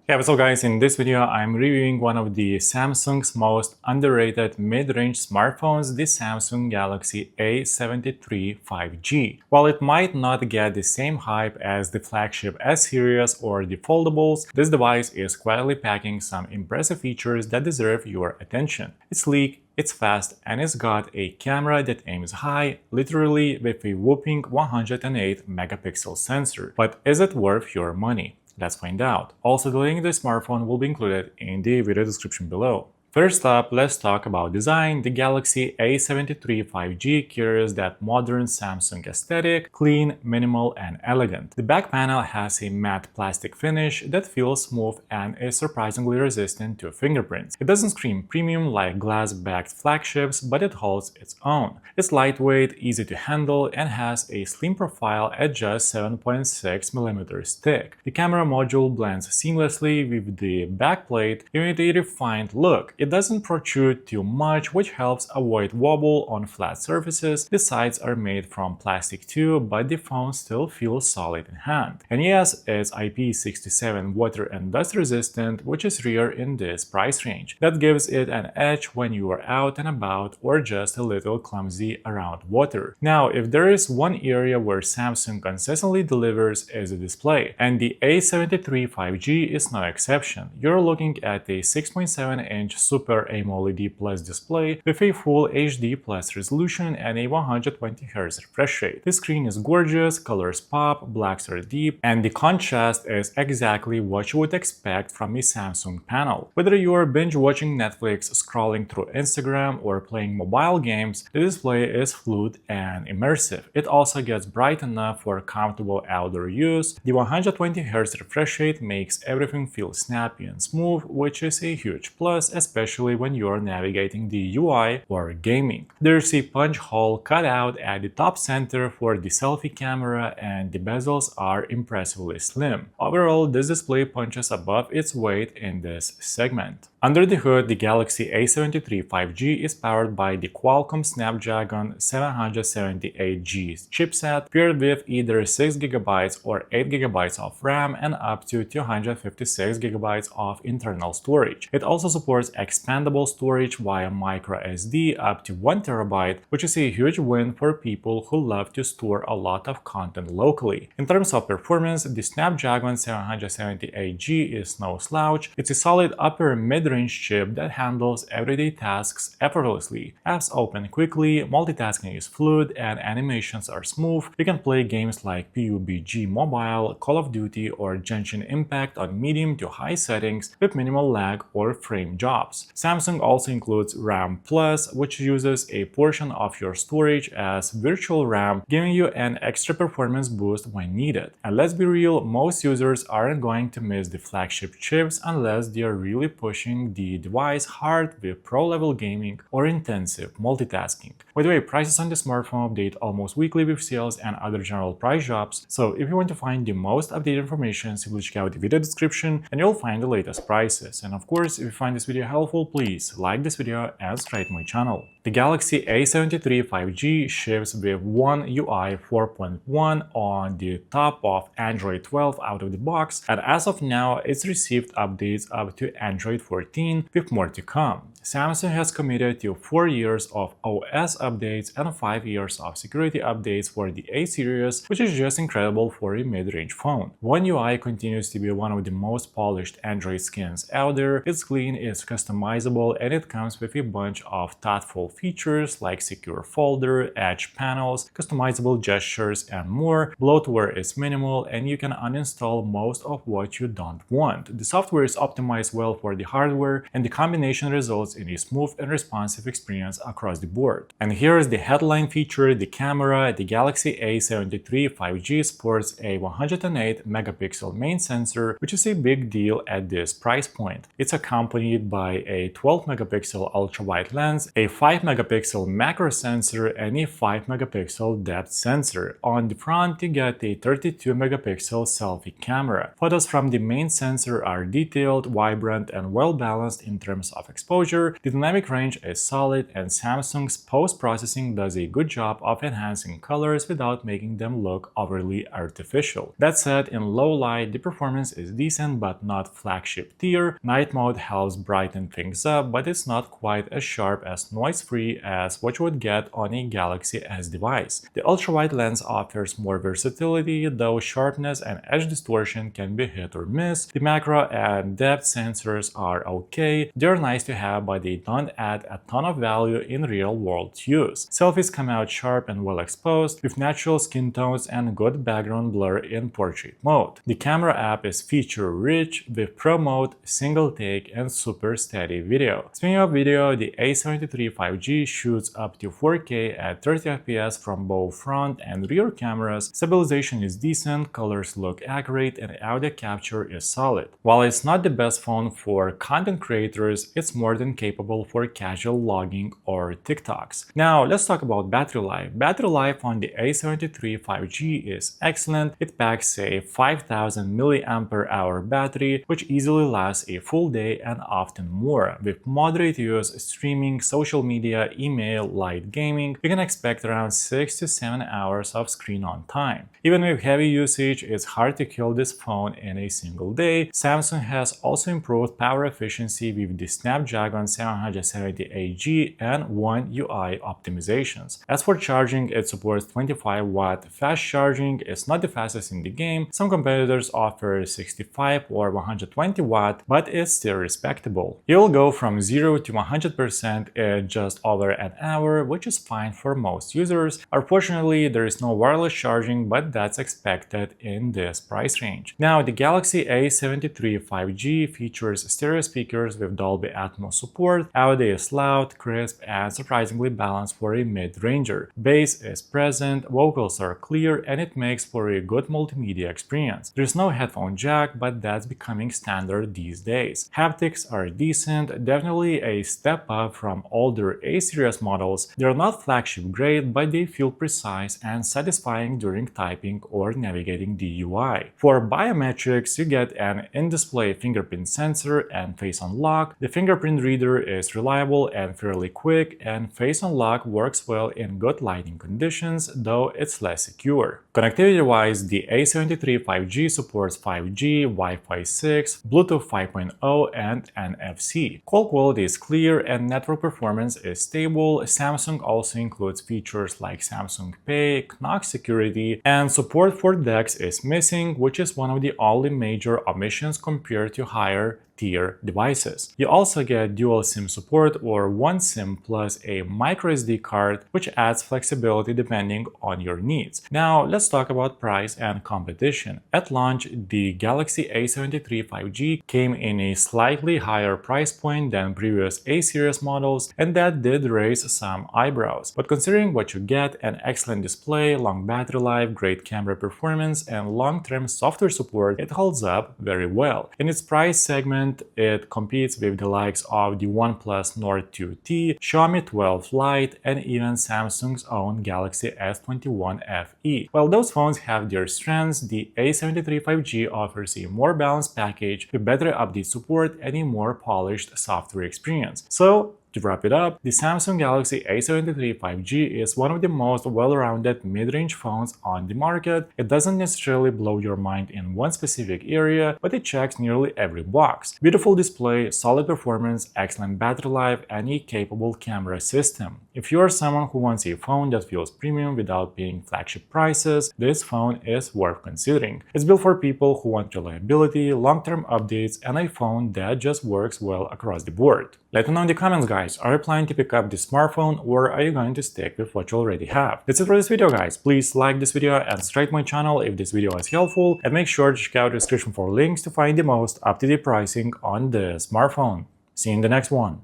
Hey, what's up guys, in this video I'm reviewing one of the Samsung's most underrated mid-range smartphones, the Samsung Galaxy A73 5G. While it might not get the same hype as the flagship S series or the foldables, this device is quietly packing some impressive features that deserve your attention. It's sleek, it's fast, and it's got a camera that aims high, literally with a whopping 108 megapixel sensor. But is it worth your money? Let's find out. Also, the link to the smartphone will be included in the video description below. First up, let's talk about design. The Galaxy A73 5G carries that modern Samsung aesthetic, clean, minimal, and elegant. The back panel has a matte plastic finish that feels smooth and is surprisingly resistant to fingerprints. It doesn't scream premium like glass-backed flagships, but it holds its own. It's lightweight, easy to handle, and has a slim profile at just 7.6mm thick. The camera module blends seamlessly with the backplate, giving it a refined look. It doesn't protrude too much, which helps avoid wobble on flat surfaces. The sides are made from plastic too, but the phone still feels solid in hand. And yes, it's IP67 water and dust resistant, which is rare in this price range. That gives it an edge when you are out and about or just a little clumsy around water. Now, if there is one area where Samsung consistently delivers, is the display, and the A73 5G is no exception. You're looking at a 6.7-inch Super AMOLED Plus display with a full HD Plus resolution and a 120Hz refresh rate. The screen is gorgeous, colors pop, blacks are deep, and the contrast is exactly what you would expect from a Samsung panel. Whether you're binge watching Netflix, scrolling through Instagram, or playing mobile games, the display is fluid and immersive. It also gets bright enough for comfortable outdoor use. The 120Hz refresh rate makes everything feel snappy and smooth, which is a huge plus, especially when you're navigating the UI or gaming. There's a punch hole cut out at the top center for the selfie camera, and the bezels are impressively slim. Overall, this display punches above its weight in this segment. Under the hood, the Galaxy A73 5G is powered by the Qualcomm Snapdragon 778G chipset, paired with either 6GB or 8GB of RAM and up to 256GB of internal storage. It also supports expandable storage via microSD up to 1TB, which is a huge win for people who love to store a lot of content locally. In terms of performance, the Snapdragon 778G is no slouch. It's a solid upper mid-range chip that handles everyday tasks effortlessly. Apps open quickly, multitasking is fluid, and animations are smooth. You can play games like PUBG Mobile, Call of Duty, or Genshin Impact on medium to high settings with minimal lag or frame drops. Samsung also includes RAM Plus, which uses a portion of your storage as virtual RAM, giving you an extra performance boost when needed. And let's be real, most users aren't going to miss the flagship chips unless they are really pushing the device hard with pro-level gaming or intensive multitasking. By the way, prices on the smartphone update almost weekly with sales and other general price drops, so if you want to find the most updated information, simply check out the video description and you'll find the latest prices. And of course, if you find this video helpful, please like this video and subscribe to my channel. The Galaxy A73 5G ships with One UI 4.1 on the top of Android 12 out of the box, and as of now, it's received updates up to Android 14, with more to come. Samsung has committed to 4 years of OS updates and 5 years of security updates for the A series, which is just incredible for a mid-range phone. One UI continues to be one of the most polished Android skins out there. It's clean, it's customizable, and it comes with a bunch of thoughtful features like secure folder, edge panels, customizable gestures, and more. Bloatware is minimal, and you can uninstall most of what you don't want. The software is optimized well for the hardware, and the combination results in a smooth and responsive experience across the board. And here is the headline feature: the camera. The Galaxy A73 5G sports a 108 megapixel main sensor, which is a big deal at this price point. It's accompanied by a 12 megapixel ultra-wide lens, a 5 megapixel macro sensor, and a 5 megapixel depth sensor. On the front, you get a 32 megapixel selfie camera. Photos from the main sensor are detailed, vibrant, and well balanced in terms of exposure, user. The dynamic range is solid, and Samsung's post-processing does a good job of enhancing colors without making them look overly artificial. That said, in low light, the performance is decent but not flagship tier. Night mode helps brighten things up, but it's not quite as sharp as noise-free as what you would get on a Galaxy S device. The ultra-wide lens offers more versatility, though sharpness and edge distortion can be hit or miss. The macro and depth sensors are okay. They're nice to have, but they don't add a ton of value in real-world use. Selfies come out sharp and well exposed, with natural skin tones and good background blur in portrait mode. The camera app is feature-rich, with Pro Mode, single take, and super steady video. Speaking of video, the A73 5G shoots up to 4K at 30 FPS from both front and rear cameras. Stabilization is decent, colors look accurate, and audio capture is solid. While it's not the best phone for content creators, it's more than capable for casual logging or TikToks. Now, let's talk about battery life. Battery life on the A73 5G is excellent. It packs a 5000 mAh battery, which easily lasts a full day and often more. With moderate use, streaming, social media, email, light gaming, you can expect around 6 to 7 hours of screen on time. Even with heavy usage, it's hard to kill this phone in a single day. Samsung has also improved power efficiency with the Snapdragon 778G and One UI optimizations. As for charging, it supports 25-watt fast charging. It's not the fastest in the game. Some competitors offer 65 or 120 watt, but it's still respectable. You'll go from 0 to 100% in just over an hour, which is fine for most users. Unfortunately, there is no wireless charging, but that's expected in this price range. Now, the Galaxy A73 5G features stereo speakers with Dolby Atmos support. Audio is loud, crisp, and surprisingly balanced for a mid-ranger. Bass is present, vocals are clear, and it makes for a good multimedia experience. There's no headphone jack, but that's becoming standard these days. Haptics are decent, definitely a step up from older A-series models. They're not flagship grade, but they feel precise and satisfying during typing or navigating the UI. For biometrics, you get an in-display fingerprint sensor and face unlock. The fingerprint reader is reliable and fairly quick, and face unlock works well in good lighting conditions, though it's less secure. Connectivity-wise, the A73 5G supports 5G, Wi-Fi 6, Bluetooth 5.0, and NFC. Call quality is clear and network performance is stable. Samsung also includes features like Samsung Pay, Knox security, and support for DeX is missing, which is one of the only major omissions compared to higher tier devices. You also get dual SIM support or one SIM plus a microSD card, which adds flexibility depending on your needs. Now, let's talk about price and competition. At launch, the Galaxy A73 5G came in a slightly higher price point than previous A-series models, and that did raise some eyebrows. But considering what you get, an excellent display, long battery life, great camera performance, and long-term software support, it holds up very well. In its price segment, it competes with the likes of the OnePlus Nord 2T, Xiaomi 12 Lite, and even Samsung's own Galaxy S21 FE. While those phones have their strengths, the A73 5G offers a more balanced package with better update support and a more polished software experience. So, to wrap it up, the Samsung Galaxy A73 5G is one of the most well-rounded mid-range phones on the market. It doesn't necessarily blow your mind in one specific area, but it checks nearly every box. Beautiful display, solid performance, excellent battery life, and a capable camera system. If you are someone who wants a phone that feels premium without paying flagship prices, this phone is worth considering. It's built for people who want reliability, long-term updates, and a phone that just works well across the board. Let me know in the comments, guys. Are you planning to pick up this smartphone, or are you going to stick with what you already have? That's it for this video, guys. Please like this video and subscribe to my channel if this video was helpful, and make sure to check out the description for links to find the most up-to-date pricing on the smartphone. See you in the next one.